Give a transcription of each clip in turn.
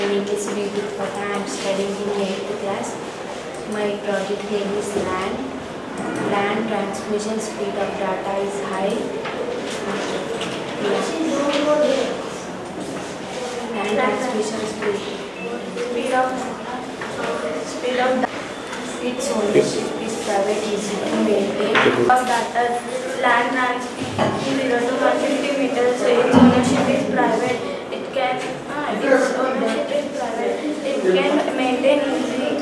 name is Rbvrr. I am studying in 8th class. My project name is LAN. LAN transmission speed of data is high. LAN transmission speed of its ownership is private, easy to maintain. Of data, land transmission 0 to 150 meters. So its ownership is private. Its ownership is private. It can maintain easily.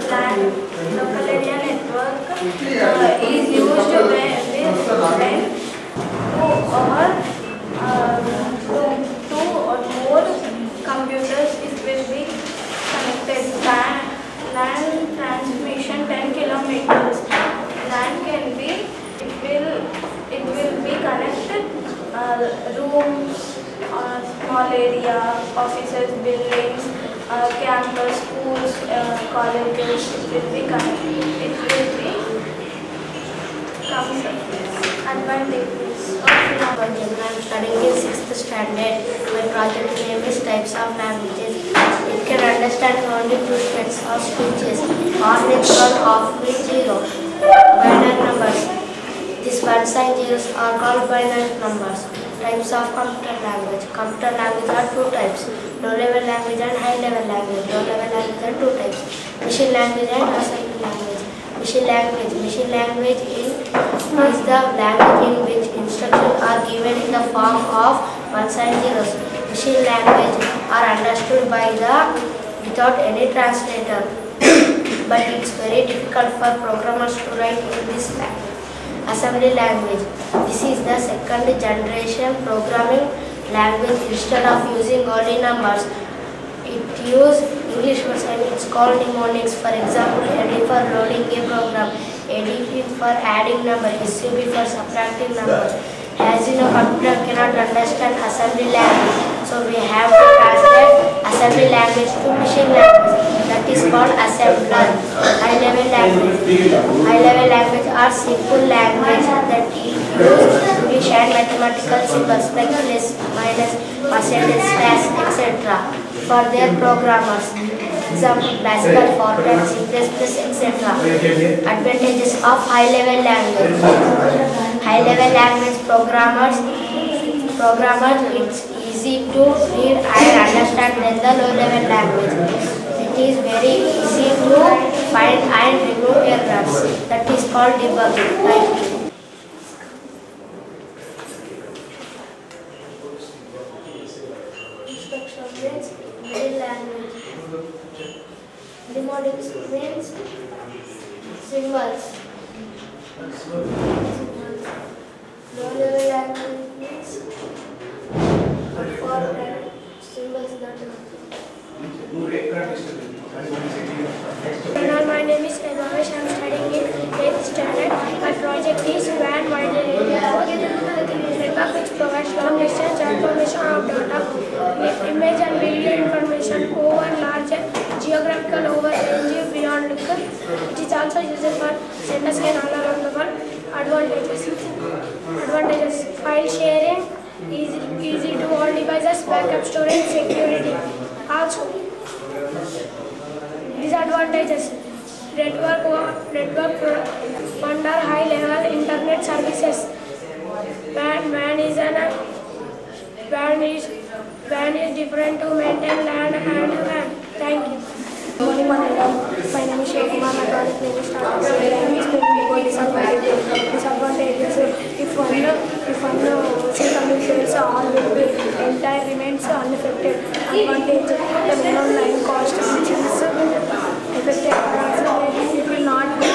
LAN local area network is used when two or more computers will be connected. LAN transmission 10 kilometers. LAN can be, it will be connected rooms, small area, offices, buildings, campus, schools, colleges. It will be connected. It will be advantages. I am studying in 6th standard. My project name is types of languages. It can understand only two sets of speeches, on with 1, off with 0. Binary numbers. These 1s and zeros are called binary numbers. Types of computer language. Computer language are two types: low-level language and high-level language. Low-level language are two types: machine language and assembly language. Machine language is the language in which instructions are given in the form of 1s and zeros. Machine language are understood without any translator, but it's very difficult for programmers to write in this language. Assembly language. This is the second generation programming language. Instead of using only numbers, it uses English words and it's called mnemonics. For example, AD for loading a program, ADP for adding number, SUB for subtracting number. As you know, computer cannot understand assembly language, so we have to translate assembly language to machine language. That is called assembler. High-level language. High-level language are simple language that use English and mathematical symbols like plus, minus, percentage, slash, etc. for their programmers. Example: Pascal, Fortran, C++, etc. Advantages of high-level language. High-level language programmers, it's easy to read and understand than the low-level language. It is very easy to find and remove errors. That is called debugging. Thank you. Instruction means middle language. Mnemonics means symbols. Low-level language means for symbols that My name is Rbvrr. I am studying in 8th standard. My project is WAN wide area network which provides long distance transformation of data with image and video information over large geographical range beyond look. It is also used for sender scan all around the world. Advantages: file sharing, easy to all devices, backup storage, security. Also, disadvantages: network under high-level internet services. WAN is different to maintain LAN and WAN. Thank you. Good morning, my name is Sheikh Kumar. My project name is disadvantages. If one system fails, all will be entire remains unaffected. Advantage: the minimum line cost which is affected. It will not be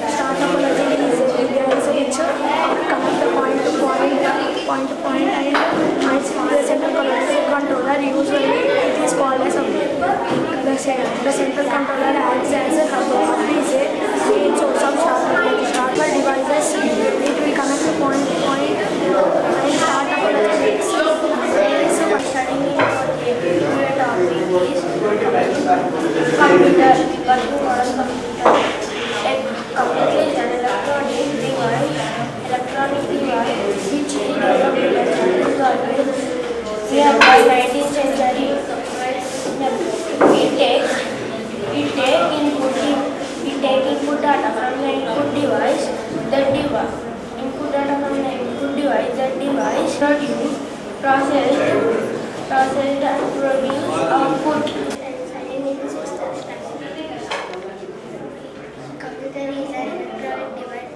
start topology is which connect the point to point and the central controller. Usually it is called as the central controller acts as a main source of startable devices. It will connect the point and start topology. Studying in our topic is computer. Working model computer. A computer is an electronic device which is developed electronically. We have 19th century. We take input data from the input device. Input data from the input device. That device processed and produce output. Computer is an electronic device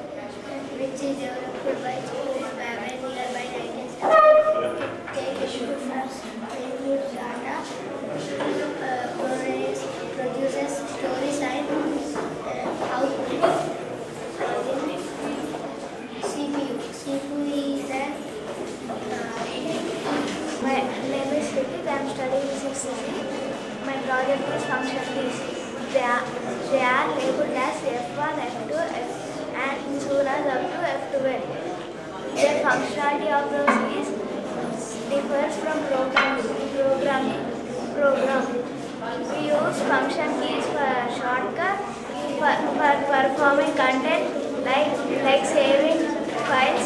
which is developed by Rbvrr nearby 1970. Take input from input data, produces stories and output. CPU is an My name is Ritik. I am studying in 6th. My project is function keys. They are labeled as F1, F2, and so on up to F12. Their functionality of those keys differs from program. We use function keys for shortcut for performing content like saving files,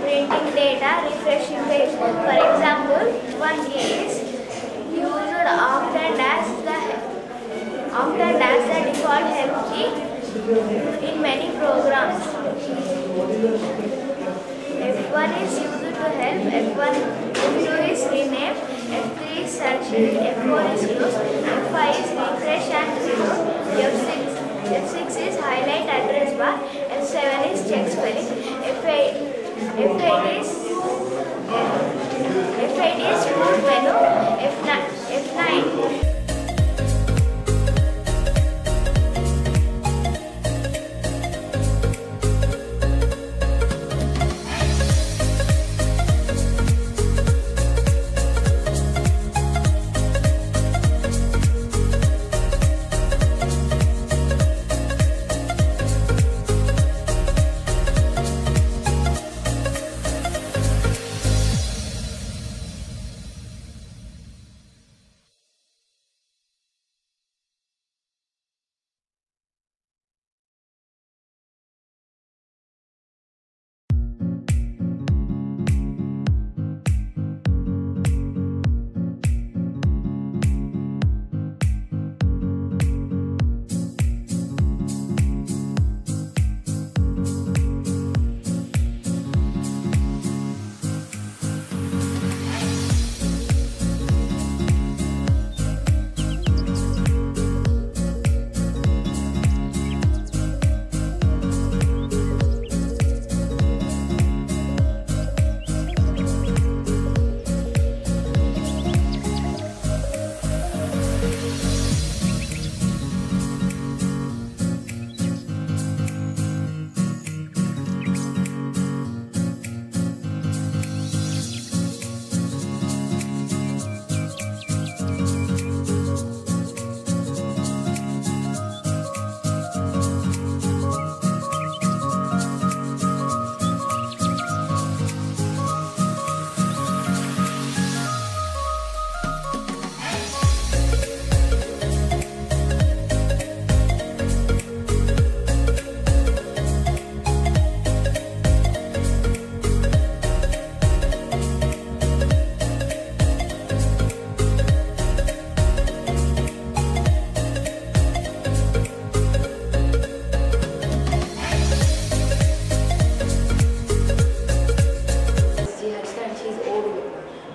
printing data, refreshing page. For example, one key is used often as the default help key in many programs. F1 is used to help, F2 is rename, F3 is search, F4 is close, F5 is refresh and reload, F6 is highlight address bar, F7 is check spelling, F8 is boot menu, F9.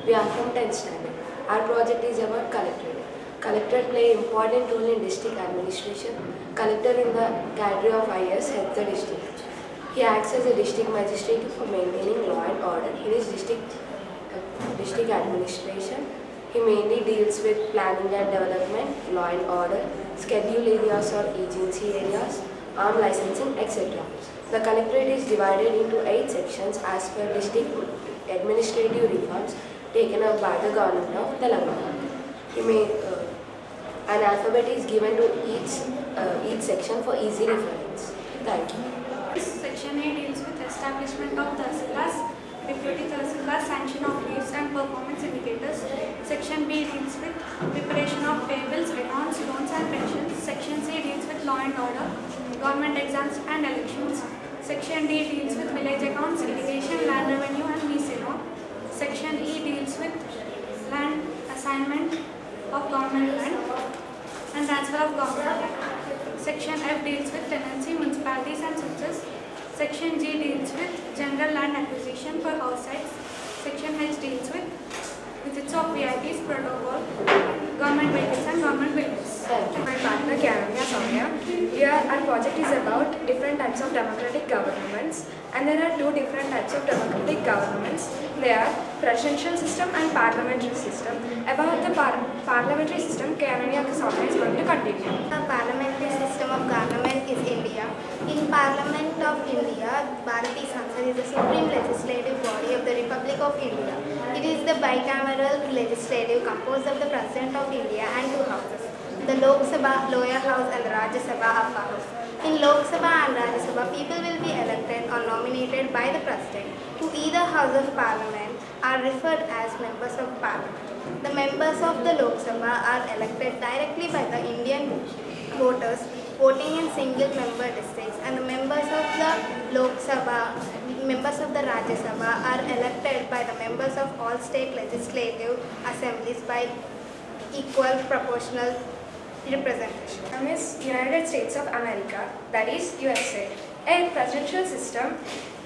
We are from 10th standard. Our project is about collectorate. Collector play important role in district administration. Collector in the cadre of IS heads the district. He acts as a district magistrate for maintaining law and order in his district administration. He mainly deals with planning and development, law and order, schedule areas or agency areas, arm licensing, etc. The collectorate is divided into 8 sections as per district administrative reforms taken up by the government of Telangana. An alphabet is given to each section for easy reference. Thank you. Section A deals with establishment of Tahsildars, Deputy Tahsildars, sanction of leaves and performance indicators. Section B deals with preparation of payables, accounts, loans and pensions. Section C deals with law and order, government exams and elections. Section D deals with village accounts, irrigation, land revenue and VCO. Section E deals with land assignment of government land and transfer of government land. Section F deals with tenancy, municipalities and switches. Section G deals with general land acquisition for house sites. Section H deals with visits of VIPs, protocol, government vehicles and government buildings. My partner Kavanya Soumya. Here our project is about different types of democratic governments, and there are two different types of democratic governments. They are presidential system and parliamentary system. About the parliamentary system, Kavanya Soumya is going to continue. The parliamentary system of government is India. In Parliament of India, Bharati Sansad is the supreme legislative body of the Republic of India. It is the bicameral legislative composed of the President of India and two houses, the Lok Sabha, lower house and the Rajya Sabha, upper house. In Lok Sabha and Rajya Sabha, people will be elected or nominated by the President to either house of Parliament are referred as members of Parliament. The members of the Lok Sabha are elected directly by the Indian voters voting in single member districts, and the members of the Lok Sabha, members of the Rajya Sabha are elected by the members of all state legislative assemblies by equal proportional representation. Is United States of America, that is USA. A presidential system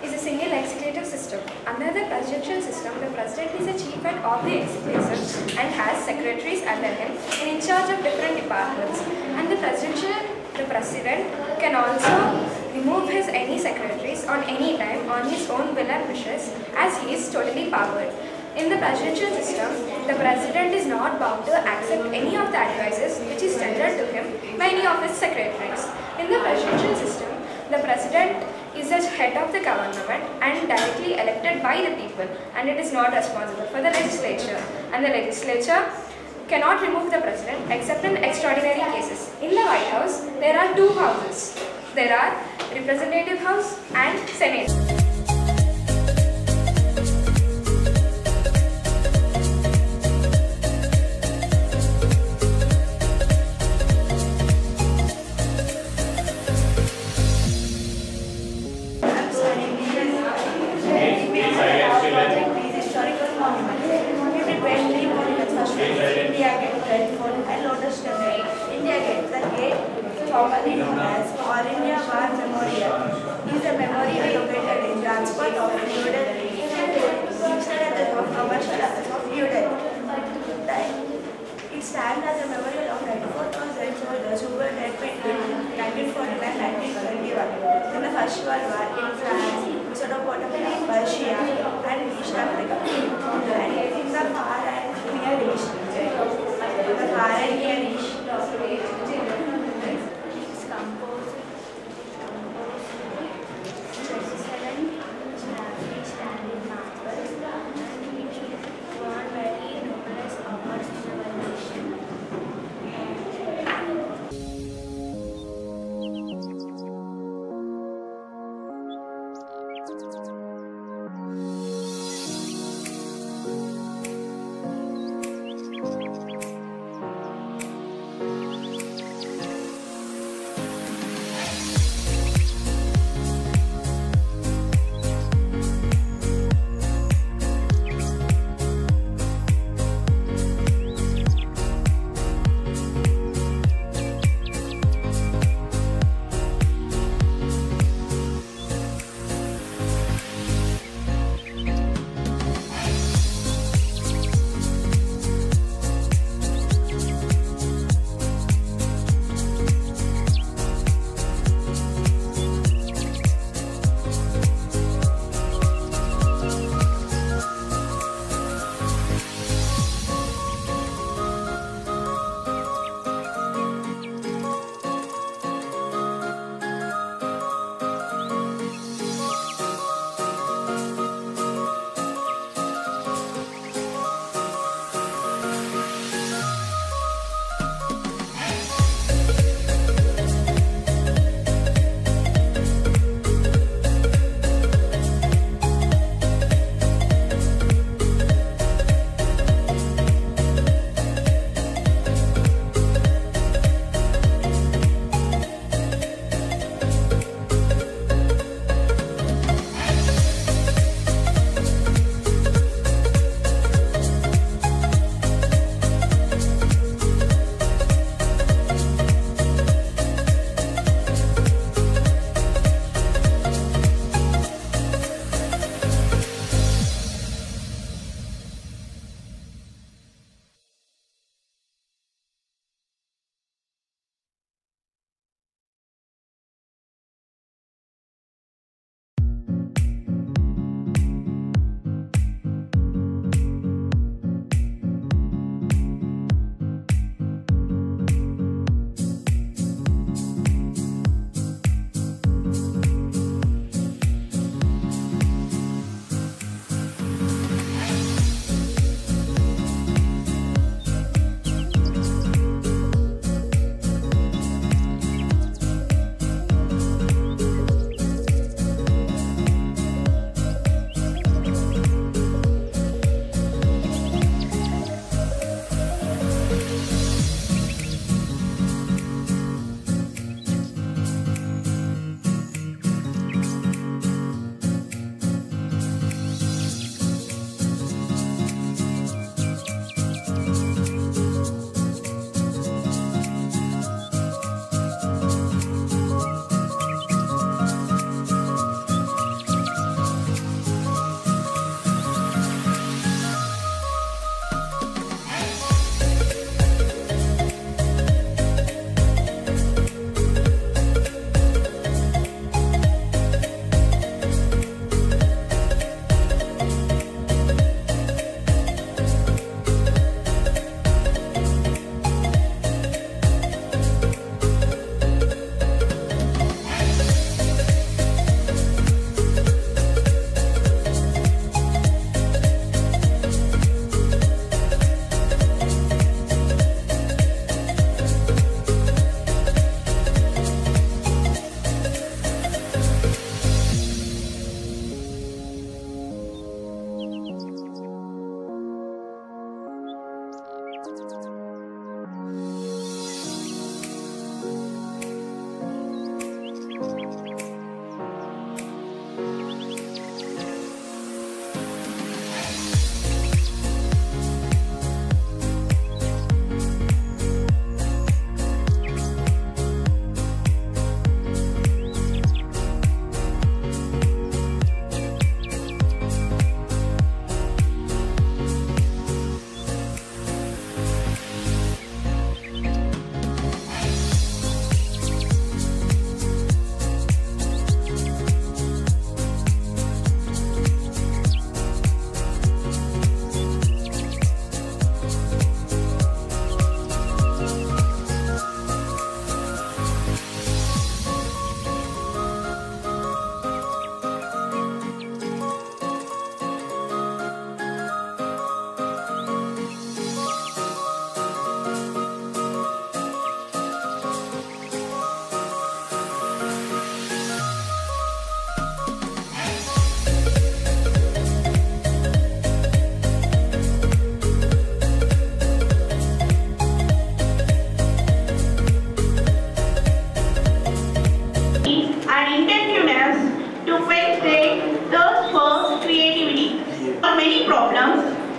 is a single executive system. Under the presidential system, the president is the chief head of the executive and has secretaries under him in charge of different departments. And the president can also remove his any secretaries on any time on his own will and wishes, as he is totally powered. In the presidential system, the president is not bound to accept any of the advices which is tendered to him by any of his secretaries. In the presidential system, the president is the head of the government and directly elected by the people, and it is not responsible for the legislature. And the legislature cannot remove the president except in extraordinary cases. In the White House, there are two houses. There are Representative House and Senate. Formerly known as All India War Memorial, is a memorial located in Rajput of New Delhi, listed as a commercial asset of New Delhi. It stands as a memorial of 94,000 soldiers who were dead between 1949 and 1921 in the First World War in France, Mesopotamia, Persia, and East Africa. And in the far and near East,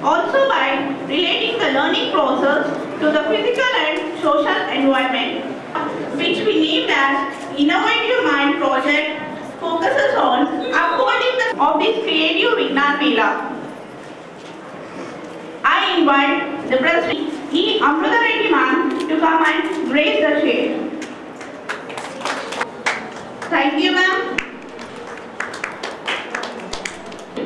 Also by relating the learning process to the physical and social environment, which we named as Innovative Mind Project, focuses on upholding the of this creative Vignan Mela. I invite the President E. Amruta Reddy ma'am to come and grace the shade. Thank you, ma'am.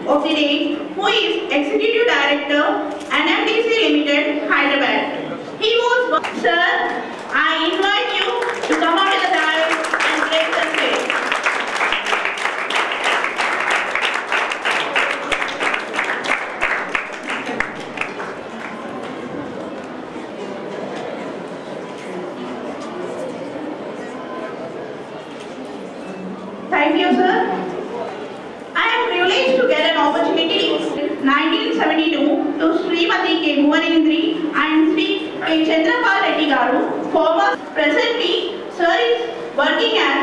Of the day, who is Executive Director, NMDC Limited, Hyderabad. He was, sir, I invite you to come out to the dais and grace the stage. Thank you, sir. I am privileged to get an opportunity in 1972 to Srimati K. Bhuvanendri and Sri K. Chandrapal Reddy Garu, former. Presently, sir is working as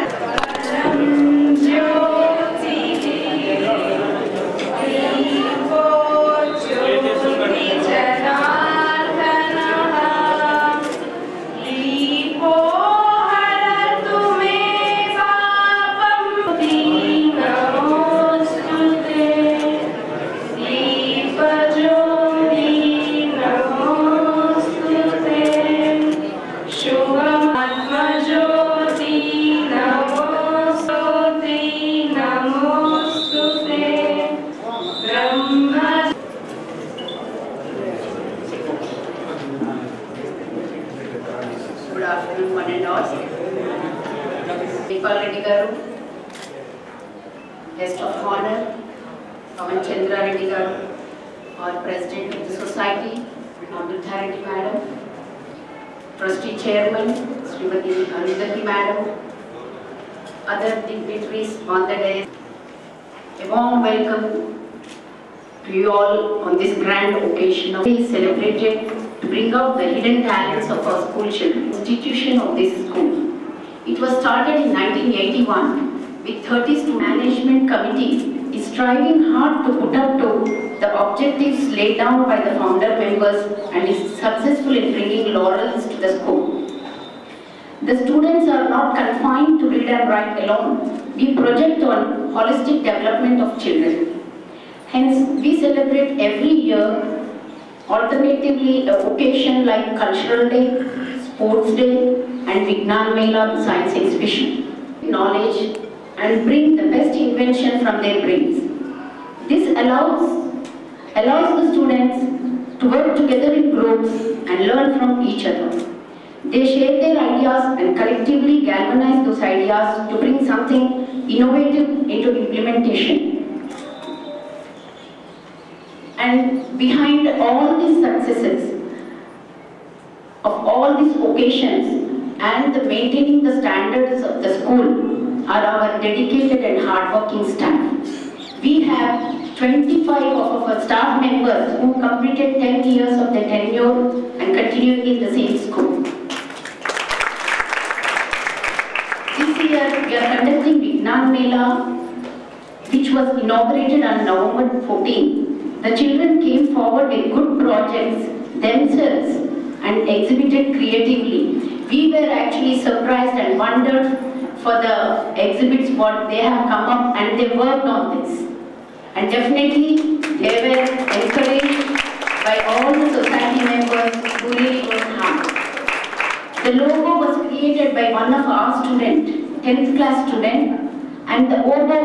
Good afternoon, one and all. Reddy Garu, guest of honor, Pavan Chandra Reddy Garu, our President of the Society, Amruta Reddy Madam, Trustee Chairman, Srimati Anudati Madam, other dignitaries on the day. A warm welcome to you all on this grand occasion of celebrated to bring out the hidden talents of our school children. Institution of this school. It was started in 1981 with 30 student management committee is striving hard to put up to the objectives laid down by the founder members and is successful in bringing laurels to the school. The students are not confined to read and write alone. We project on holistic development of children. Hence, we celebrate every year alternatively a occasion like Cultural Day, Sports Day and Vignan Mela Science Exhibition. Knowledge and bring the best invention from their brains. This allows the students to work together in groups and learn from each other. They share their ideas and collectively galvanize those ideas to bring something innovative into implementation. And behind all these successes of all these occasions and the maintaining the standards of the school are our dedicated and hardworking staff. We have 25 of our staff members who completed 10 years of their tenure and continuing in the same school. This year we are conducting Vignan Mela, which was inaugurated on November 14. The children came forward with good projects themselves and exhibited creatively. We were actually surprised and wondered for the exhibits what they have come up, and they worked on this. And definitely they were encouraged by all the society members who really worked hard. The logo was created by one of our students, 10th class student, and the logo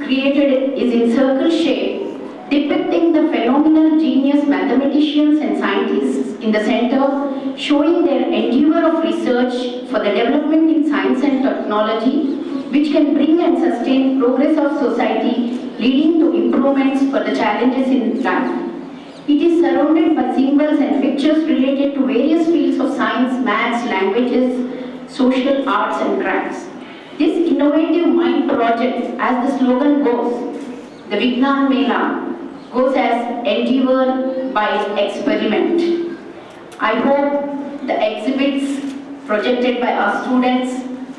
created is in circle shape, depicting the phenomenal genius mathematicians and scientists in the center, showing their endeavor of research for the development in science and technology, which can bring and sustain progress of society, leading to improvements for the challenges in life. It is surrounded by symbols and pictures related to various fields of science, maths, languages, social arts and crafts. This innovative mind project, as the slogan goes, the Vignan Mela, goes as endeavor by experiment. I hope the exhibits projected by our students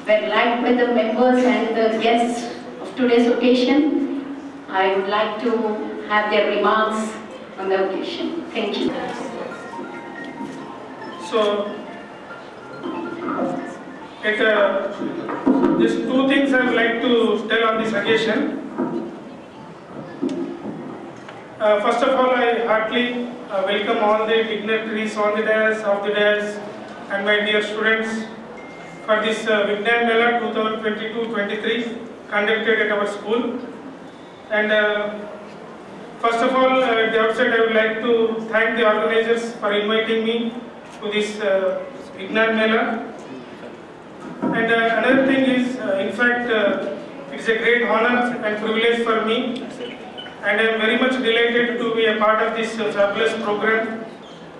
were liked by the members and the guests of today's occasion. I would like to have their remarks on the occasion. Thank you. So, just two things I would like to tell on this occasion. First of all, I heartily welcome all the dignitaries on the dais, off the dais, and my dear students for this Vignan Mela 2022-23 conducted at our school. And first of all, at the outset, I would like to thank the organizers for inviting me to this Vignan Mela. And another thing is, in fact, it's a great honor and privilege for me, and I am very much delighted to be a part of this fabulous program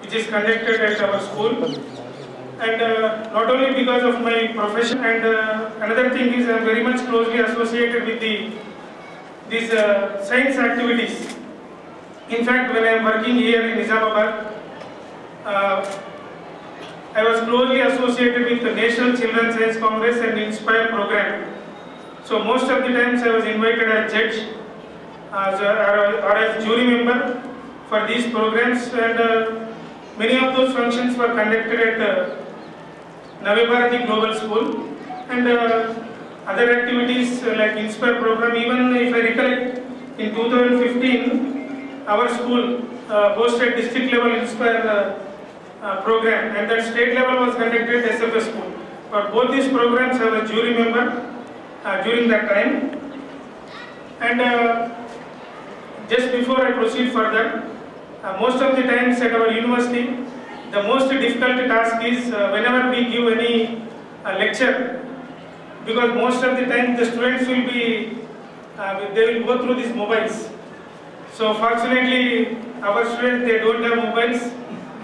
which is conducted at our school. And not only because of my profession, and another thing is I am very much closely associated with these science activities. In fact, when I am working here in Islamabad, I was closely associated with the National Children's Science Congress and Inspire program. So most of the times I was invited as judge or as jury member for these programs, and many of those functions were conducted at Rbvrr Global School, and other activities like Inspire program. Even if I recollect, in 2015, our school hosted district level Inspire program, and that state level was conducted at SFS school. For both these programs, I was jury member during that time. And just before I proceed further, most of the times at our university, the most difficult task is whenever we give any lecture, because most of the time the students will be, they will go through these mobiles. So fortunately, our students, they don't have mobiles,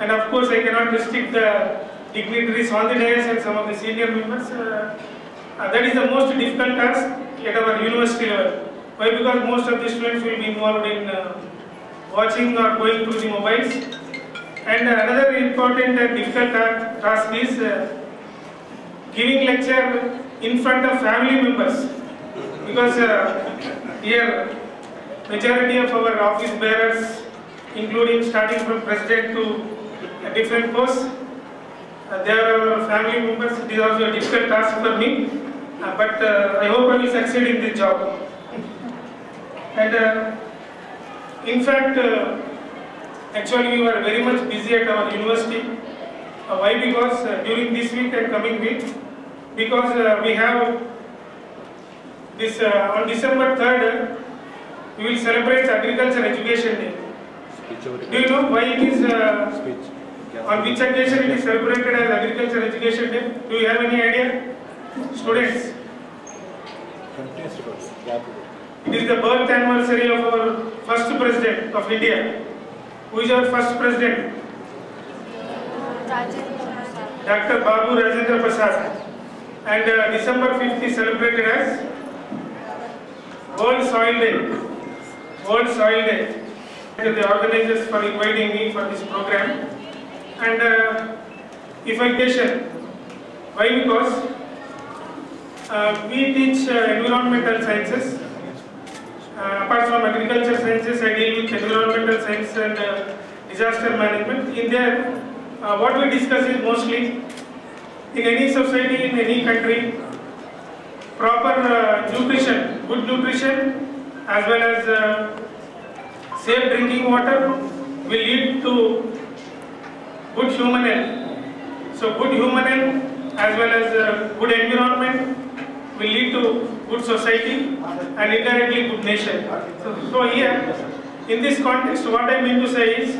and of course I cannot restrict the dignitaries on the dais and some of the senior members. That is the most difficult task at our university level. Why? Because most of the students will be involved in watching or going through the mobiles. And another important and difficult task is giving lecture in front of family members, because here majority of our office bearers, including starting from president to different posts, they are our family members. It is also a difficult task for me, but I hope I will succeed in this job. And in fact, actually we were very much busy at our university. Why? Because during this week and coming week, because we have this on December 3rd, we will celebrate Agriculture Education Day. Do you know why it is, on which occasion it is celebrated as Agriculture Education Day? Do you have any idea? Students? It is the birth anniversary of our first president of India. Who is our first president? Dr. Babu Rajendra Prasad. And December 5th is celebrated as World Soil Day. World Soil Day. And the organizers for inviting me for this program. And if I question, why? Because we teach environmental sciences. Apart from agriculture sciences, I deal with environmental science and disaster management. In there, what we discuss is mostly in any society, in any country, proper nutrition, good nutrition, as well as safe drinking water will lead to good human health. So good human health as well as good environment will lead to good society and indirectly good nation. So here, in this context, what I mean to say is,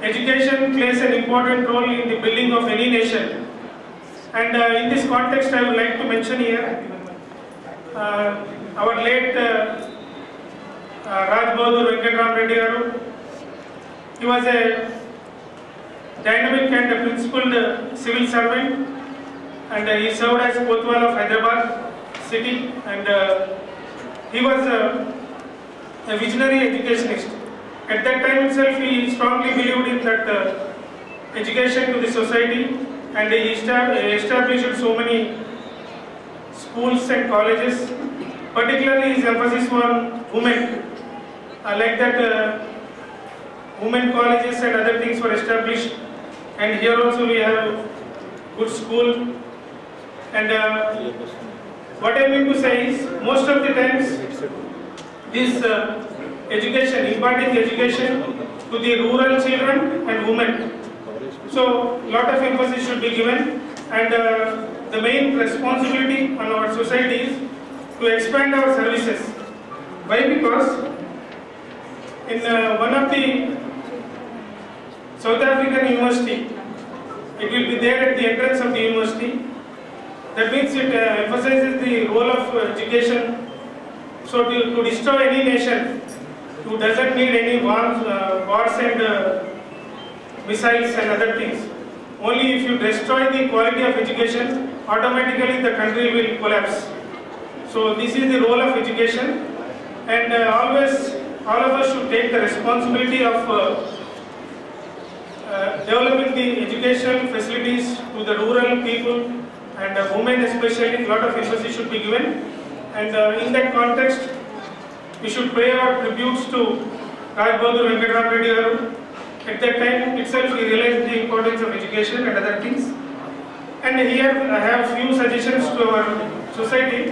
education plays an important role in the building of any nation. And in this context, I would like to mention here, our late Rbvrr Venkatram Reddy Garu. He was a dynamic and a principled civil servant, and he served as Kotwal of Hyderabad city, and he was a visionary educationist. At that time itself, he strongly believed in that education to the society, and he established so many schools and colleges, particularly his emphasis on women. Like that, women colleges and other things were established, and here also we have good school. And what I mean to say is, most of the times this education, imparting education to the rural children and women. So lot of emphasis should be given, and the main responsibility on our society is to expand our services. Why? Because in one of the South African university, it will be there at the entrance of the university. That means it emphasizes the role of education. So to destroy any nation who doesn't need any wars and missiles and other things, only if you destroy the quality of education, automatically the country will collapse. So this is the role of education, and always all of us should take the responsibility of developing the educational facilities to the rural people and women especially. A lot of emphasis should be given, and in that context we should pay our tributes to Rbvrr Reddy garu. At that time itself he realized the importance of education and other things. And here I have few suggestions to our society.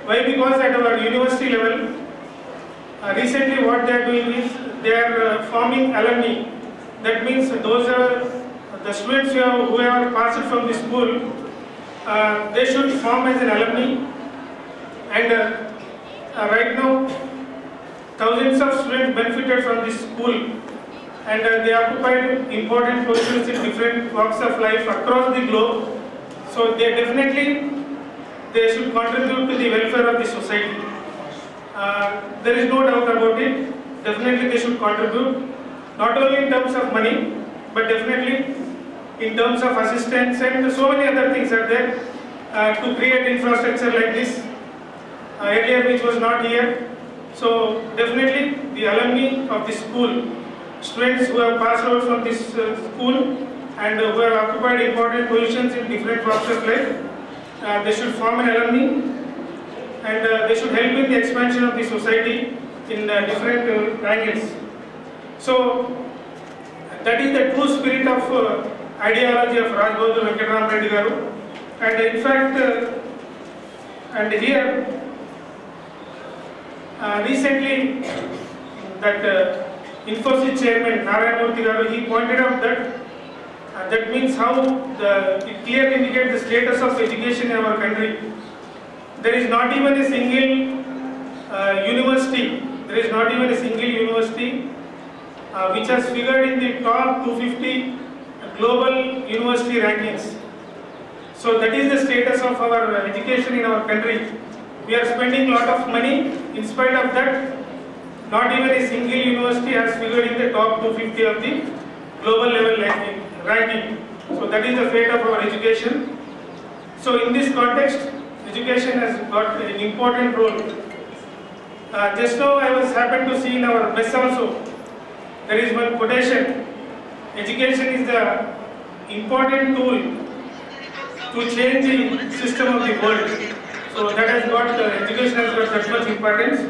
Why? Because at our university level, recently what they are doing is they are forming alumni. That means those are the students who have passed from the school, they should form as an alumni. And right now thousands of students benefited from this school, and they occupied important positions in different walks of life across the globe. So they should contribute to the welfare of the society. There is no doubt about it. Definitely they should contribute, not only in terms of money, but definitely in terms of assistance, and so many other things are there to create infrastructure like this earlier, which was not here. So definitely the alumni of the school, students who have passed out from this school and who have occupied important positions in different walks of life, they should form an alumni, and they should help in the expansion of the society in different angles. So that is the true spirit of ideology of Rbvrr Reddy garu. And in fact, and here recently that Infosys chairman Narayana garu, he pointed out that that means how it clearly indicates the status of education in our country. There is not even a single university. There is not even a single university which has figured in the top 250 global university rankings. So that is the status of our education in our country. We are spending a lot of money. In spite of that, not even a single university has figured in the top 250 of the global level ranking. So that is the fate of our education. So in this context, education has got an important role. Just now I was happened to see in our mess also, there is one quotation: education is the important tool to change the system of the world. So that has got, education has got that much importance.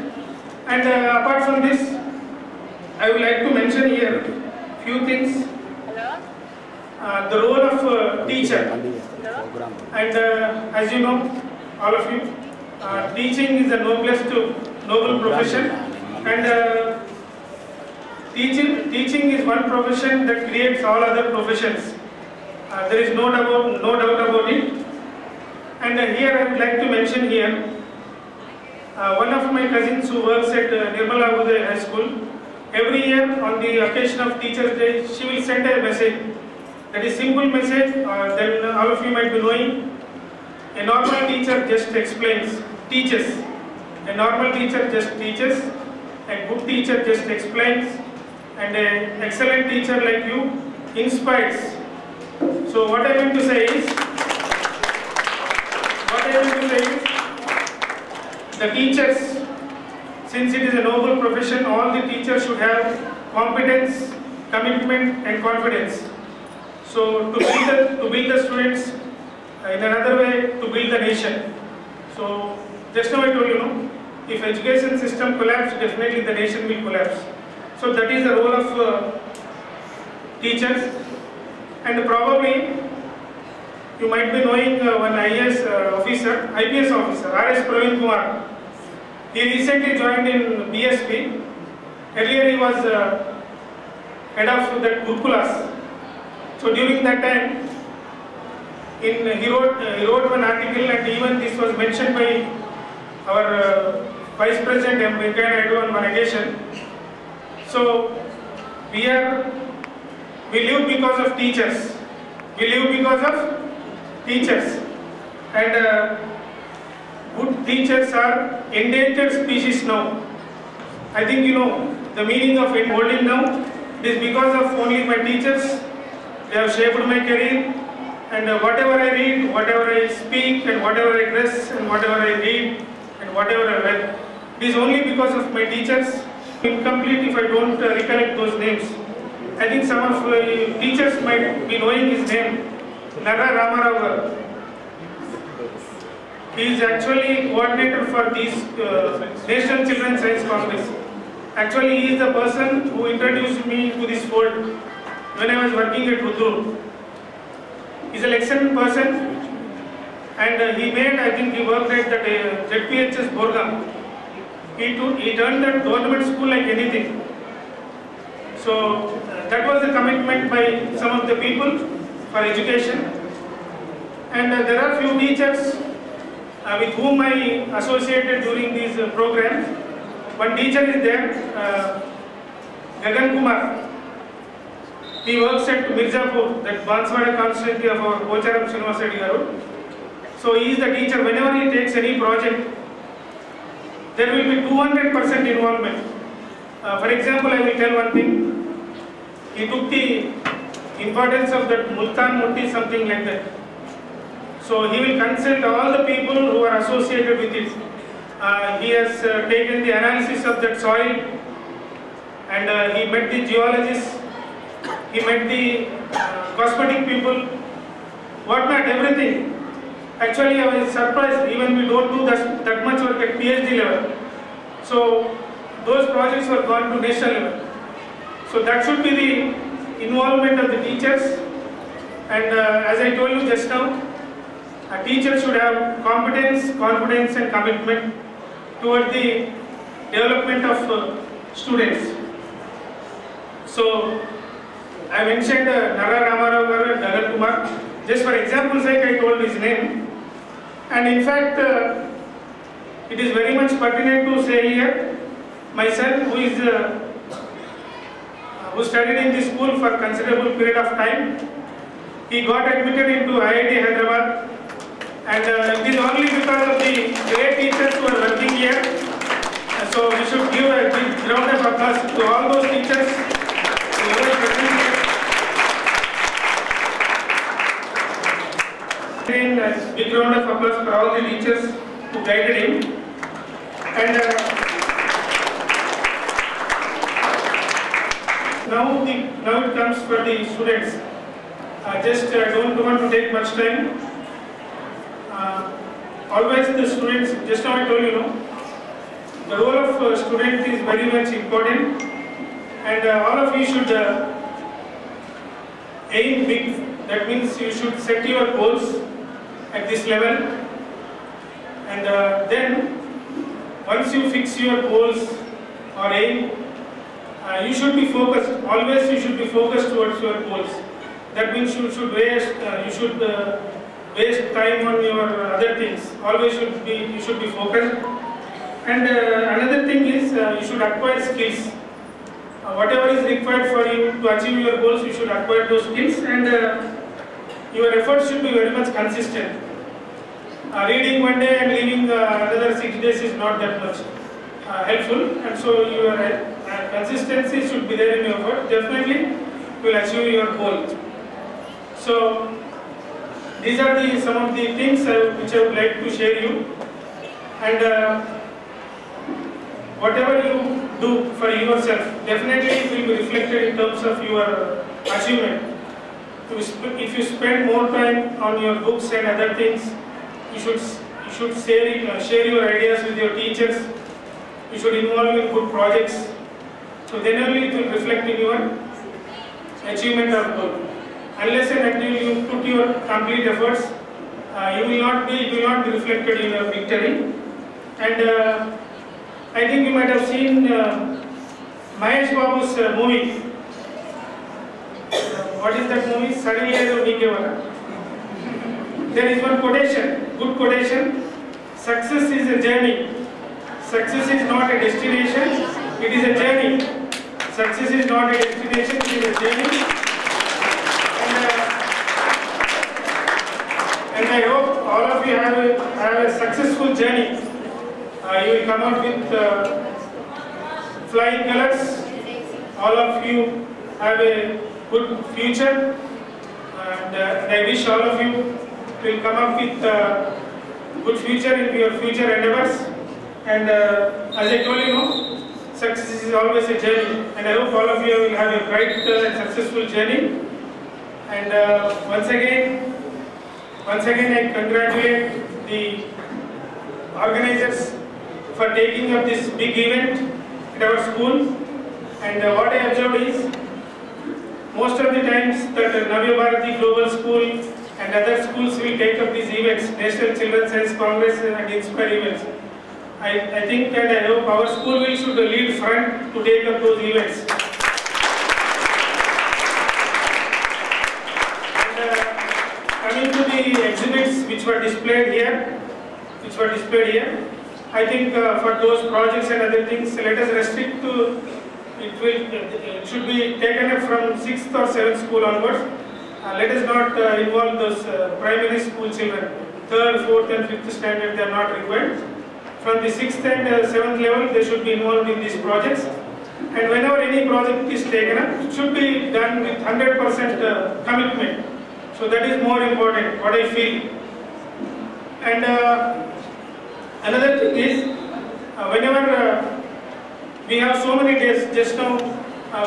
And apart from this, I would like to mention here few things. The role of teacher. And as you know, all of you, teaching is the noble profession, and teaching is one profession that creates all other professions. There is no doubt about it. And here I would like to mention here, one of my cousins who works at Nirmala Uday High School, every year on the occasion of Teachers' Day, she will send a message. That is simple message, then all of you might be knowing. A normal teacher just teaches. A normal teacher just teaches. A good teacher just explains. And an excellent teacher like you inspires. So what I mean to say is, the teachers, since it is a noble profession, all the teachers should have competence, commitment and confidence. So to build the students, in another way to build the nation. So just now I told you, if education system collapses, definitely the nation will collapse. So that is the role of teachers, and probably you might be knowing one IPS officer, R.S. Praveen Kumar. He recently joined in BSP. Earlier he was head of the Gurukulas. So during that time, he wrote one article, and even this was mentioned by our Vice President M. Venkaiah Naidu on one occasion. So we live because of teachers. We live because of teachers. And good teachers are endangered species now. I think you know the meaning of holding now. It is because of only my teachers. They have shaped my career, and whatever I read, whatever I speak, and whatever I dress, and whatever I read, and whatever I wear, it is only because of my teachers. Incomplete if I don't recollect those names. I think some of teachers might be knowing his name, Rbvrr. He is actually coordinator for these National Children's Science Congress. Actually, he is the person who introduced me to this fold when I was working at Rbvrr. He is an excellent person, and he worked at the ZPHS Borgam. He turned that government school like anything. So that was the commitment by some of the people for education. And there are few teachers with whom I associated during these programs. One teacher is there, Gagan Kumar. He works at Mirzapur, that Banswada constituency of our Pocharam Srinivas Reddy Garu. So he is the teacher. Whenever he takes any project, there will be 200% involvement. For example, I will tell one thing. He took the importance of that Multan Mutti, something like that. So he will consult all the people who are associated with it. He has taken the analysis of that soil, and he met the geologists, he met the cosmetic people, what not, everything. Actually, I was surprised, even we don't do that much work at PhD level. So those projects were gone to national level. So that should be the involvement of the teachers. And as I told you just now, a teacher should have competence, confidence and commitment toward the development of students. So I mentioned Rbvrr and Gagan Kumar. Just for example's sake, I told his name. And in fact, it is very much pertinent to say here, my son who studied in this school for a considerable period of time, he got admitted into IIT Hyderabad. And it is only because of the great teachers who are working here. So we should give a big round of applause to all those teachers who are present here. Again, a big round of applause for all the teachers who guided him. And now it comes for the students. I don't want to take much time. Always the students, just now I told you, the role of student is very much important, and all of you should aim big. That means you should set your goals at this level, and then once you fix your goals or aim, you should be focused. Always you should be focused towards your goals. That means you should waste time on your other things. Always you should be focused. And another thing is you should acquire skills. Whatever is required for you to achieve your goals, you should acquire those skills, and your efforts should be very much consistent. Reading one day and leaving another 6 days is not that much helpful, and so your consistency should be there in your effort. Definitely you will achieve your goal. So these are some of the things which I would like to share you, and whatever you do for yourself, definitely it will be reflected in terms of your achievement. If you spend more time on your books and other things, you should share your ideas with your teachers. You should involve in good projects. So then only it will reflect in your achievement of goal. Unless and until you put your complete efforts, it will not be reflected in your victory. And I think you might have seen Mahesh Babu's movie. What is that movie? Sadiyadu Nikevara. There is one quotation, good quotation. Success is a journey. Success is not a destination, it is a journey. Success is not a destination, it is a journey. And I hope all of you have a successful journey. You will come out with flying colors. All of you have a good future. And I wish all of you will come up with good future in your future endeavors. And as I told you, success is always a journey. And I hope all of you will have a bright and successful journey. And once again, I congratulate the organizers for taking up this big event at our school. And what I observed is, most of the times that Rbvrr Global School and other schools will take up these events, National Children's Science Congress and Inspire events. I think and I hope our school should lead front to take up those events. Coming to the exhibits which were displayed here, I think for those projects and other things, let us restrict to it should be taken up from 6th or 7th school onwards. Let us not involve those primary school children. 3rd, 4th and 5th standard, they are not required. From the 6th and 7th level, they should be involved in these projects. And whenever any project is taken up, it should be done with 100% commitment. So that is more important, what I feel. And another thing is, whenever we have so many days, just now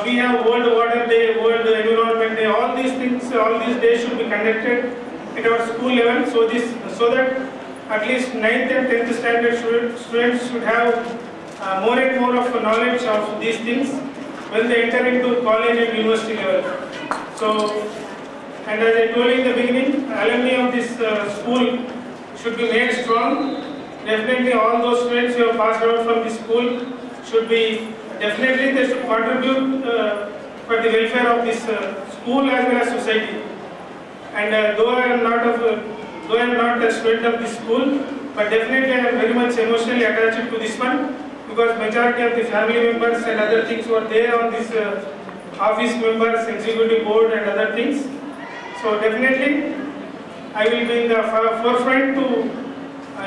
we have World Water Day, World Environment Day, all these things, all these days should be conducted at our school level, so that at least 9th and 10th standard students should have more and more of knowledge of these things when they enter into college and university level. So, and as I told you in the beginning, alumni of this school should be made strong. Definitely all those students who have passed out from this school should be, definitely they should contribute for the welfare of this school as well as society. And though I am not a student of this school, but definitely I am very much emotionally attached to this one, because majority of the family members and other things were there on this office members, executive board and other things. So definitely I will be in the forefront to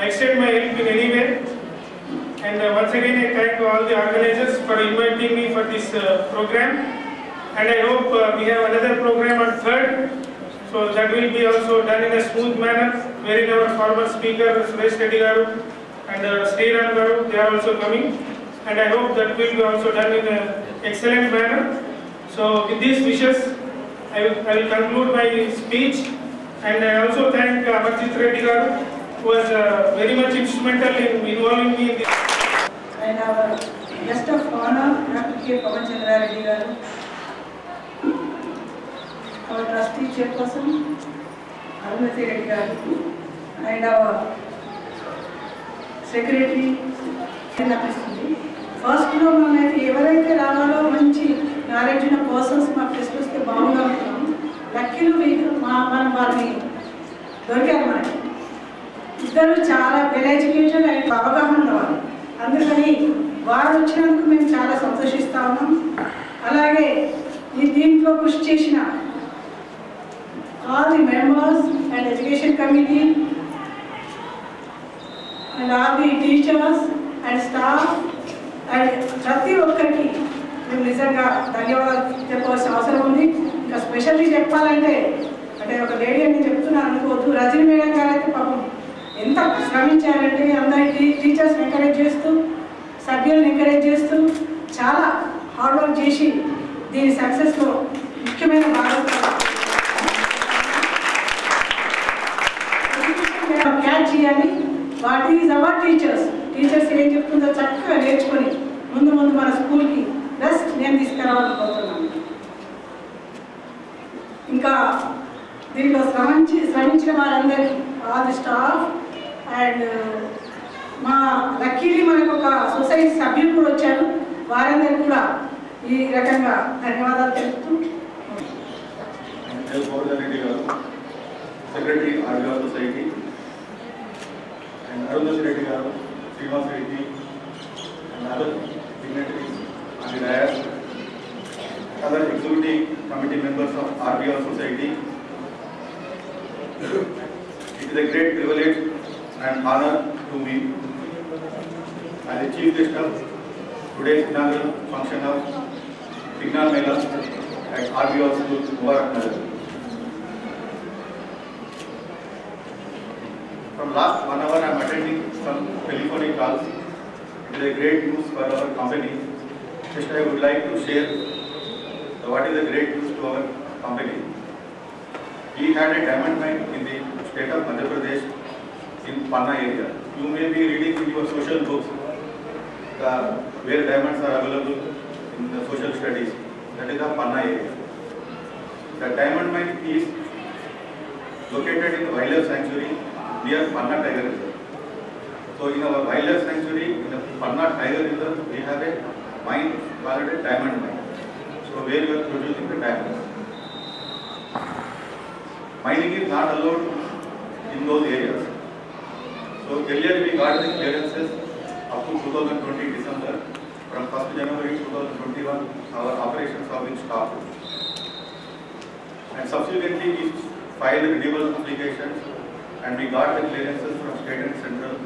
extend my help in any way. And once again I thank all the organizers for inviting me for this program. And I hope we have another program on 3rd. So that will be also done in a smooth manner, wherein our former speaker, Suresh Reddy Garu and Sriram Garu, they are also coming. And I hope that will be also done in an excellent manner. So with these wishes, I will conclude my speech. And I also thank Amarjit Reddy Garu, who was very much instrumental in involving me in this. And our guest of honor, Dr. K. Pavan Chandra Reddy Garu. Our trustee chairperson, Arunati Reddy Garu, and our secretary, first లో మనమైతే ఎవరైతే రావాలో మంచి knowledge ఉన్న persons మా test వస్తే బాగుందా అనుకున్నాం. లక్కీలు మనం వారిని దొరికారు మనకి. ఇద్దరు చాలా వెల్ ఎడ్యుకేటెడ్ అండ్ అవగాహన ఉన్నవారు. అందుకని వారు వచ్చినందుకు మేము చాలా సంతోషిస్తా ఉన్నాం. అలాగే ఈ దీంట్లో కృషి చేసిన all the members and education committee and all the teachers and staff and ప్రతి ఒక్కరికి మేము నిజంగా ధన్యవాదాలు చెప్పవలసిన అవసరం ఉంది. ఇంకా స్పెషల్లీ చెప్పాలంటే అంటే ఒక లేడీ అని చెప్తున్నాను అనుకోవద్దు, రజనీ మేడం గారు అయితే పాపం ఎంత శ్రమించారంటే అందరికీ టీచర్స్ని ఎంకరేజ్ చేస్తూ సభ్యులను ఎంకరేజ్ చేస్తూ చాలా హార్డ్ వర్క్ చేసి దీని సక్సెస్లో ముఖ్యమైన భాగస్వామ్యం క్యాచ్ చేయాలి. వాట్ ఈజ్ అవర్ టీచర్స్ ఏం చెప్తుందో చక్కగా నేర్చుకొని ముందు మన స్కూల్కి బెస్ట్ నేను తీసుకురావాలనుకుంటున్నాను. దీంట్లో శ్రమించిన వారందరికీ ఆల్ స్టాఫ్ అండ్ మా లక్కీలీ మనకు ఒక సొసైటీ సభ్యులు కూడా వచ్చారు, వారందరికీ కూడా ఈ రకంగా ధన్యవాదాలు తెలుపుతూ secretary RBR society and Arundhati Reddy గారు, Srinivas Reddy and other dignitaries on the dais, other executive committee members of RBR Society. It is a great privilege and honor to me as the chief guest of today's inaugural function of Signal Mela at RBR School, Rbvrr. From last 1 hour, I am attending some telephonic calls. It is a great news for our company. Just I would like to share what is the great news to our company. We had a diamond mine in the state of Madhya Pradesh in Panna area. You may be reading in your social books where diamonds are available in the social studies. That is the Panna area. The diamond mine is located in the wildlife sanctuary near Panna Tiger Reserve. So in our wildlife sanctuary, in the Panna Tiger Reserve, we have a mine called a diamond mine. So where we are producing the diamonds. Mining is not allowed in those areas. So earlier we got the clearances up to 2020 December. From 1st January 2021, our operations have been stopped. And subsequently we filed renewal applications and we got the clearances from state and central.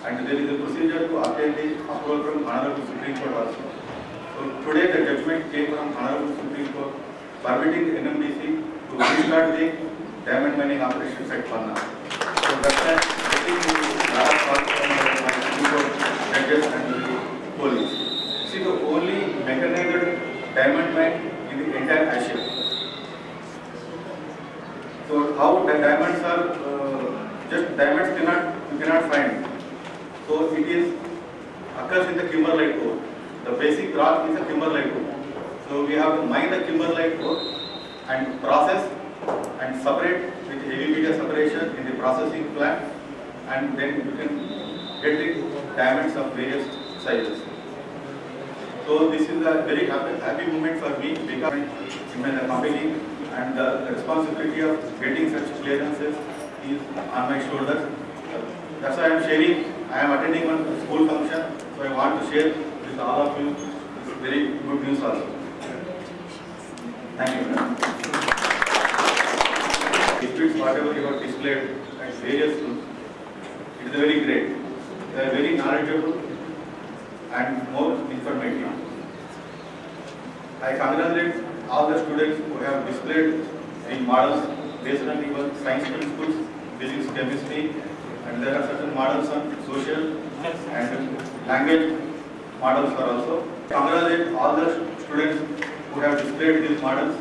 And there is a procedure to obtain the approval from Honorable Supreme Court also. So today the judgment came from Honorable Supreme Court permitting the NMDC to restart the diamond mining operations at Panna. So that's why getting the last call from the Supreme Court judges and the police. See, the only mechanized diamond mine in the entire Asia. So how the diamonds are, just diamonds you cannot find. So it is occurs in the kimberlite ore. The basic rock is a kimberlite ore. So we have to mine the kimberlite ore and process and separate with heavy media separation in the processing plant, and then you can get the diamonds of various sizes. So this is a very happy moment for me because in the company, and the responsibility of getting such clearances is on my shoulders. That's why I am sharing. I am attending one school function, so I want to share with all of you this very good news also. Thank you. Districts, whatever you have displayed at various schools, it is very great. They are very knowledgeable and more informative. I congratulate all the students who have displayed the models based on your science principles, physics, chemistry, and there are certain models on social and language models are also. Congratulate all the students who have displayed these models,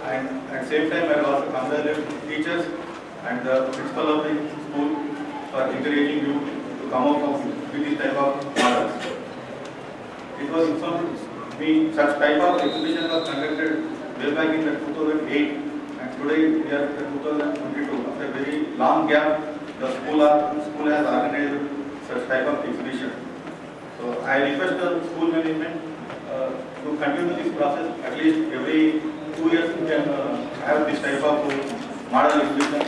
and at the same time I also congratulate teachers and the principal of the school for encouraging you to come up with this type of models. It was informed me such type of exhibition was conducted way back in 2008, and today we are in 2022. After a very long gap, the school has organized such type of exhibition. So I request the school management to continue this process. At least every 2 years we can have this type of model exhibition.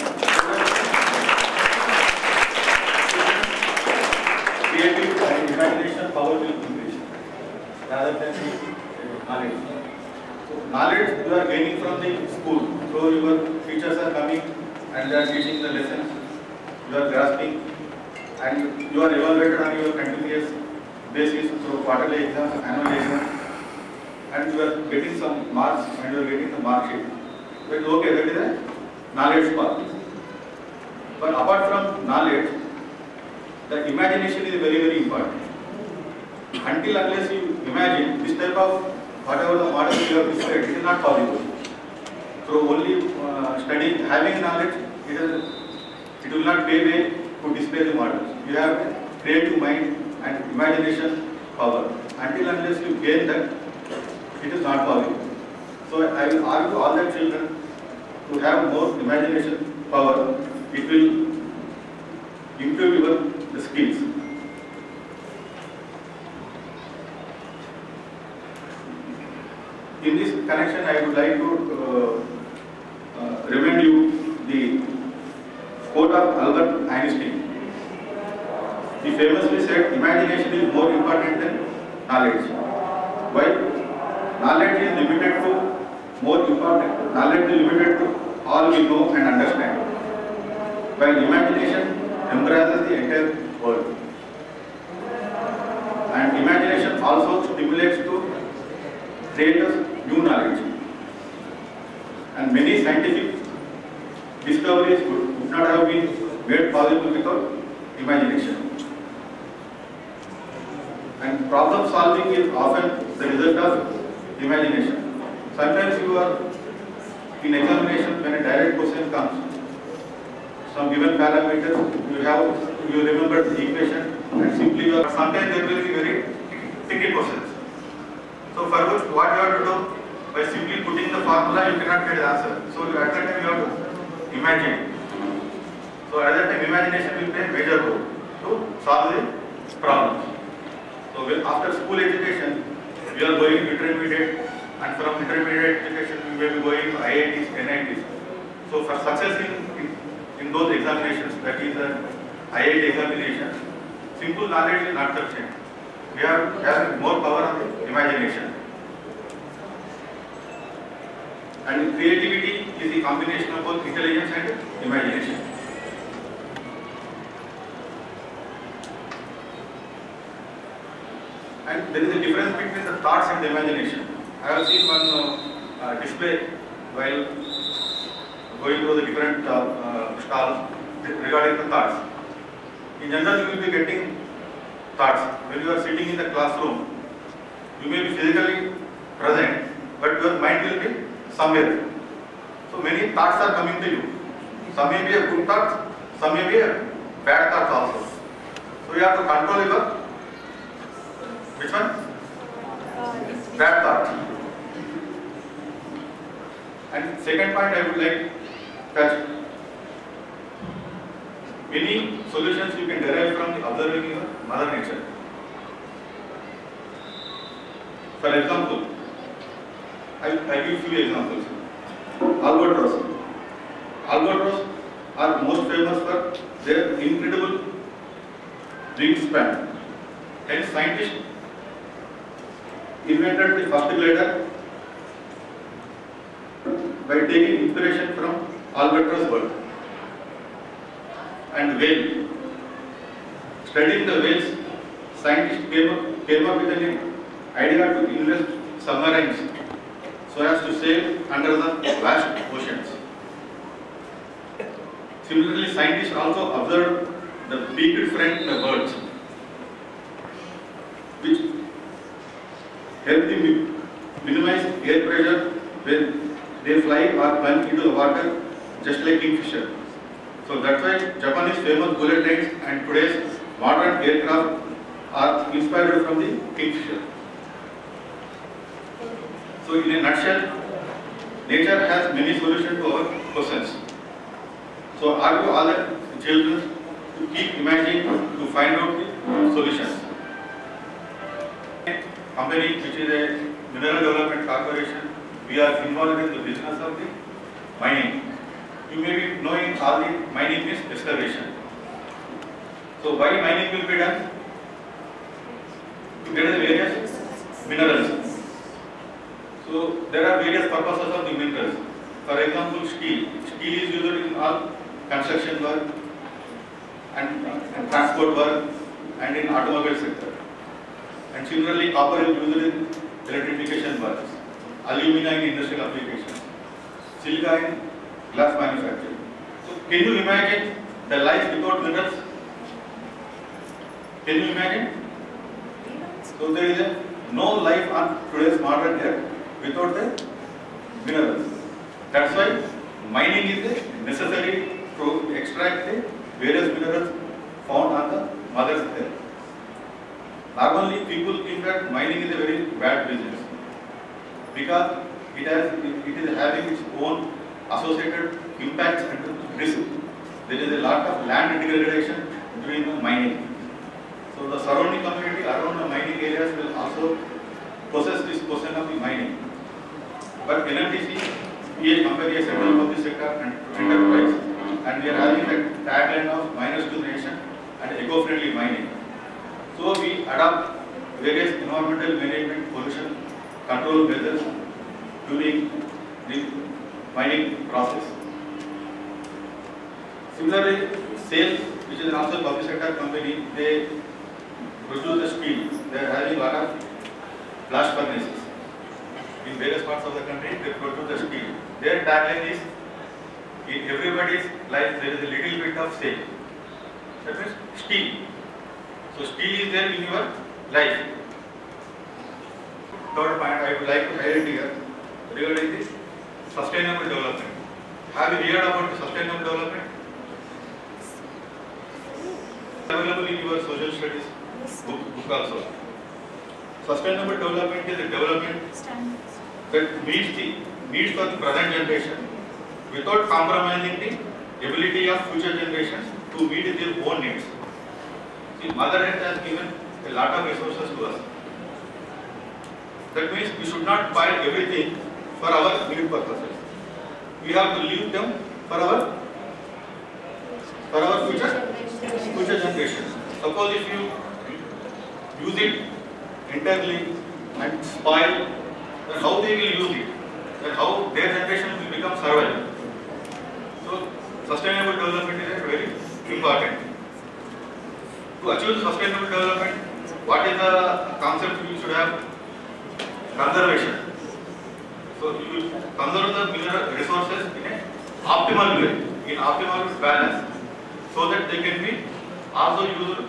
Creative and imagination power will increase rather than the knowledge. So knowledge you are gaining from the school. So your teachers are coming and they are teaching the lessons. You are grasping and you are evaluated on your continuous basis through quarterly exams, annual exams, and you are getting some marks and you are getting the mark sheet. But okay, that is a knowledge part. But apart from knowledge, the imagination is very, very important. Until unless you imagine this type of whatever the model you have displayed, it is not possible. So only studying, having knowledge, it will not pay way to display the models. You have creative mind and imagination power. Until unless you gain that, it is not possible. So I will argue all the children to have more imagination power, it will improve your skills. In this connection, I would like to remind you the quote of Albert Einstein. He famously said, imagination is more important than knowledge. Why? Knowledge is limited to all we know and understand. While imagination embraces the entire world. And imagination also stimulates to create new knowledge. And many scientific discoveries would not have been made possible without imagination. And problem solving is often the result of imagination. Sometimes you are in examination when a direct question comes, some given parameters, you remember the equation and simply you are, sometimes there will be very tricky questions. So for which what you have to do, by simply putting the formula you cannot get the answer. So at that time you have to imagine. So at that time imagination will play a major role to solve the problems. So after school education, we are going to intermediate, and from intermediate education we may be going to IITs, NITs. So for success in those examinations, that is IIT examination, simple knowledge is not sufficient. We have more power on the imagination. And creativity is the combination of both intelligence and imagination. And there is a difference between the thoughts and the imagination. I have seen one display while going through the different stalls regarding the thoughts. In general, you will be getting thoughts. When you are sitting in the classroom, you may be physically present, but your mind will be somewhere. So many thoughts are coming to you. Some may be a good thoughts, some may be a bad thoughts also. So you have to control your, which one? Bad thought. And second point I would like to touch. Many solutions you can derive from the observing your mother nature. For example, I give few examples. Albatross. Albatross are most famous for their incredible wingspan. Hence scientists invented the first glider by taking inspiration from albatross bird. And whale. Studying the whales, scientists came up with an idea to invest submarines so as to sail under the vast oceans. Similarly, scientists also observed the beaked front birds, which help them minimize air pressure when they fly or plunge into the water, just like kingfisher. So that's why Japanese famous bullet trains and today's modern aircraft are inspired from the kingfisher. So in a nutshell, nature has many solutions to our questions. So argue all the children to keep imagining to find out the solutions. Company, which is a mineral development corporation, we are involved in the business of the mining. You may be knowing all the mining is excavation. So why mining will be done? To get the various minerals. So there are various purposes of the minerals. For example, steel. Steel is used in all construction work and transport work and in automobile sector. And similarly, copper is used in electrification works, alumina in industrial applications, silica in glass manufacturing. So can you imagine the life without minerals? Can you imagine? So there is no life on today's modern earth without the minerals. That's why mining is necessary to extract the various minerals found on the mother's earth. Normally, people think that mining is a very bad business because it is having its own associated impacts and risk. There is a lot of land degradation during the mining. So the surrounding community around the mining areas will also possess this portion of the mining. But NMDC, we compare a central public sector and enterprise, and we are having a tagline of miners to the nation and eco-friendly mining. So we adopt various environmental management pollution control measures during the mining process. Similarly, SAIL, which is also a public sector company, they produce the steel. They are having a lot of blast furnaces. In various parts of the country, they produce the steel. Their tagline is, in everybody's life there is a little bit of SAIL. That means steel. So steel is there in your life. Third point I would like to highlight here regarding this sustainable development. Have you heard about the sustainable development? Available in your social studies book also. Sustainable development is a development that meets the needs of the present generation without compromising the ability of future generations to meet their own needs. See, Mother Earth has given a lot of resources to us. That means we should not buy everything for our need purposes. We have to leave them for our future generations. Suppose if you use it entirely and spoil, then how they will use it? Then how their generation will become survival? So sustainable development is very important. To achieve sustainable development, what is the concept we should have? Conservation. So you will conserve the mineral resources in an optimal way, in optimal balance, so that they can be also used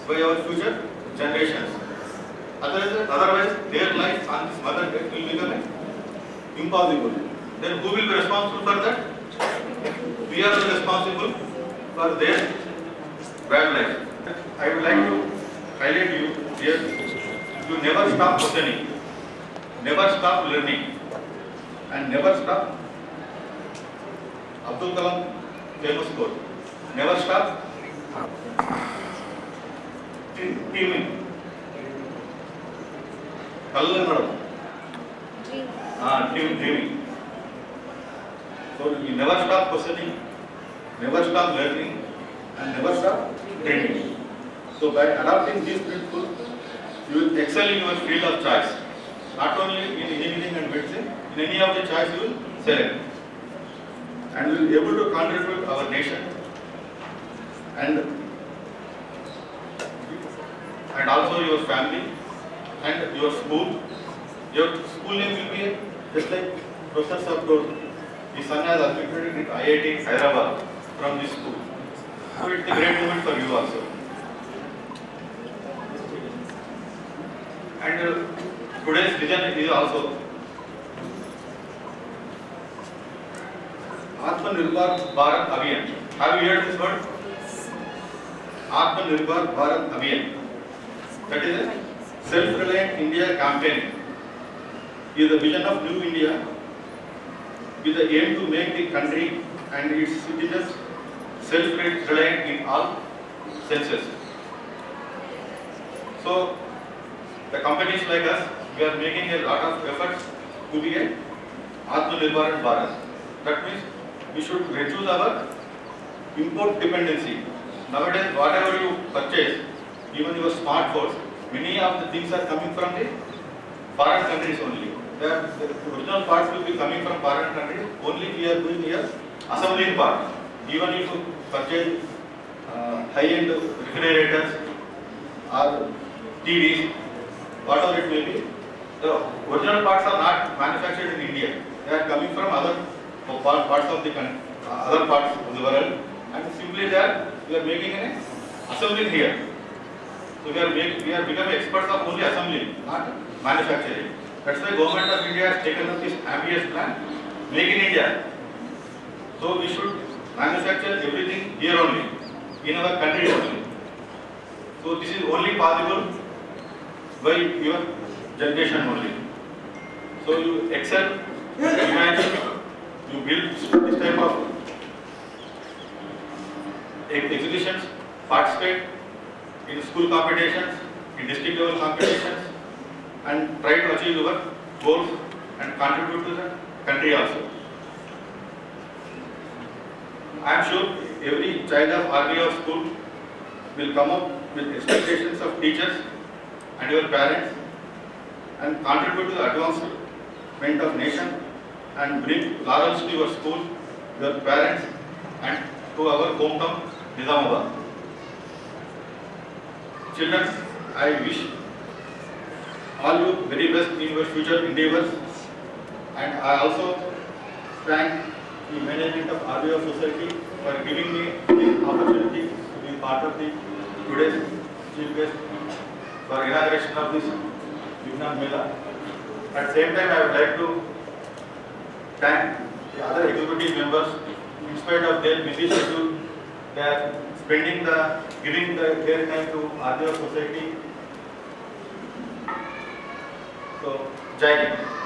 by our future generations. Otherwise, their life on this Mother Earth will become impossible. Then who will be responsible for that? We are responsible for their bad life. I would like to highlight you here. You never stop questioning, never stop learning, and never stop. Abdul Kalam famous quote: never stop dreaming. Dreaming. So you never stop questioning, never stop learning, and never stop dreaming. So by adopting these principles, you will excel in your field of choice. Not only in engineering and medicine, in any of the choice you will select. And you will be able to contribute to our nation and also your family and your school. Your school name will be just like Professor Sir told. His son has admitted in IIT Hyderabad from this school. So it's a great moment for you also. And today's vision is also Rbvrr Abhiyan. Have you heard this word? Rbvrr Abhiyan. That is a self-reliant India campaign. It is the vision of New India with the aim to make the country and its citizens self-reliant in all senses. So, the companies like us, we are making a lot of efforts to be a Atmanirbhar Bharat. That means we should reduce our import dependency. Nowadays, whatever you purchase, even your smartphones, many of the things are coming from the foreign countries only. The original parts will be coming from foreign countries. Only we are doing here assembling part. Even if you purchase high-end refrigerators or TVs, whatever it may be, the original parts are not manufactured in India. They are coming from other parts of the country, other parts of the world, and simply we are making an assembling here. So we are becoming experts of only assembling, not manufacturing. That's why Government of India has taken up this ambitious plan, Make in India. So we should manufacture everything here only, in our country only. So this is only possible by your generation only. So you excel, imagine, you build this type of exhibitions, participate in school competitions, in district level competitions, and try to achieve your goals and contribute to the country also. I am sure every child of RBR school will come up with expectations of teachers and your parents and contribute to the advancement of nation and bring laurels to your school, your parents and to our hometown Nizamabad. Children, I wish all you very best in your future endeavors, and I also thank the management of RBR Society for giving me the opportunity to be part of the today's chief guest for inauguration of this Vignan Mela. At the same time, I would like to thank the other executive members. In spite of their busy schedule, they are giving their time to RBR Society. So, Jai Hind.